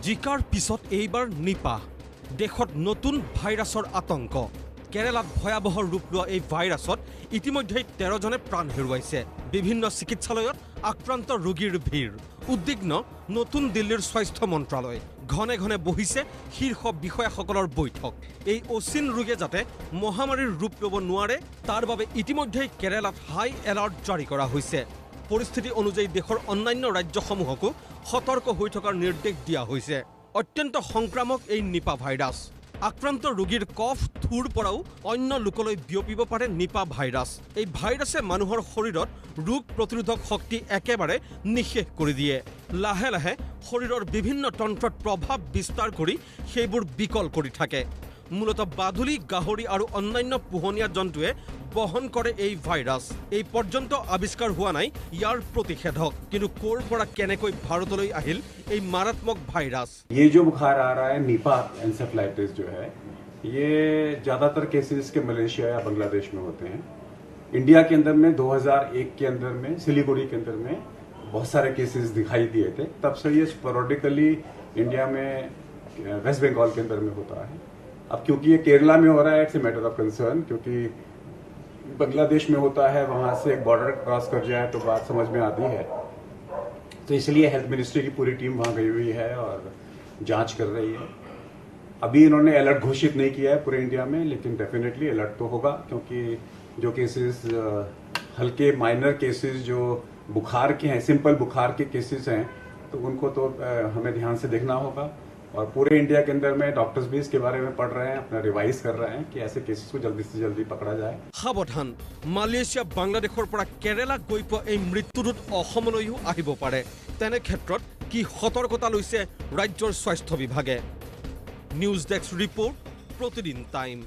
জিকাৰ পিছত এইবাৰ নিপা দেশত নতুন ভাইৰাছৰ আতংক কেৰালাত ভয়াবহ ৰূপ লোৱা এই ভাইৰাছত ইতিমধ্যে 13 জনে প্ৰাণ হেৰুৱাইছে বিভিন্ন চিকিৎসালয়ত আক্ৰান্ত ৰোগীৰ ভিৰ উদ্বিগ্ন নতুন দিল্লীৰ স্বাস্থ্য মন্ত্ৰালয় ঘনে ঘনে বহিছে শীৰ্ষ বিষয়াসকলৰ বৈঠক এই অচিন ৰোগে যাতে মহামাৰীৰ ৰূপ ল'ব নোৱাৰে তাৰ বাবে ইতিমধ্যে কেৰালাত হাই এলাৰ্ট জাৰি কৰা হৈছে পৰিস্থিতি অনুযায়ী দেশৰ অন্যান্য ৰাজ্যসমূহকো সতৰ্ক হৈ থকাৰ নিৰ্দেশ দিয়া হৈছে অত্যন্ত সংক্ৰামক এই নিপা ভাইৰাছ আক্ৰান্ত ৰোগীৰ কফ থুৰ পৰাও অন্য লোকলৈ বিয়পিব পাৰে নিপা ভাইৰাছ এই ভাইৰাছে মানুহৰ শৰীৰত ৰোগ প্ৰতিৰোধক শক্তি একেবাৰে নিঃশেষ কৰি দিয়ে লাহে লাহে শৰীৰৰ বিভিন্ন তন্ত্ৰত প্ৰভাৱ বিস্তাৰ কৰি সেইবোৰ বিকল কৰি থাকে মূলত বাদুলি গাহৰি আৰু অন্যান্য পোহনীয়া জন্তুৱে বহন কৰে এই ভাইৰাছ এই পৰ্যন্ত আৱিষ্কাৰ হোৱা নাই ইয়াৰ প্ৰতিষেধক কিন্তু কোৰ পৰা কেনেকৈ ভাৰতলৈ আহিল এই মাৰাত্মক ভাইৰাছ ये जो बुखार आ रहा है निपा एन्सेफेलाइटिस जो है ये ज़्यादातर केसेस के मलेशिया या बांग्लादेश में होते हैं इंडिया के अंदर में 2001 के अंदर में सिलीगुड़ी के अंदर में बहुत सारे केसेस दिखाई दिए थे तब से ये स्पोरेडिकली इंडिया में वेस्ट बंगाल के अंदर में होता है अब क्योंकि ये केरला में हो रहा है it's a matter of concern क्योंकि बांग्लादेश में होता है वहाँ से एक बॉर्डर क्रॉस कर जाए तो बात समझ में आती है तो इसलिए हेल्थ मिनिस्ट्री की पूरी टीम वहाँ गई हुई है और जांच कर रही है अभी इन्होंने अलर्ट घोषित नहीं किया है पूरे इंडिया में लेकिन डेफिनेटली अलर्ट तो होगा क्योंकि जो केसेस हल्के माइनर केसेस जो बुखार के हैं सिंपल बुखार के केसेस हैं तो उनको तो हमें ध्यान से देखना होगा और पूरे इंडिया के अंदर में डॉक्टर्स भी इसके बारे में पढ़ रहे हैं अपना रिवाइज कर रहे हैं कि ऐसे केसेस को जल्दी से जल्दी पकड़ा जाए সাৱধান মালয়েছিয়া বাংলাদেশৰ পৰা কেৰালা গৈ পোৱা এই মৃত্যুদূত অসমলৈও আহিব পাৰে তেনে ক্ষেত্ৰত কি সতৰ্কতা লৈছে ৰাজ্যৰ স্বাস্থ্য বিভাগে নিউজ ডেস্ক ৰিপৰ্ট প্ৰতিদিন টাইম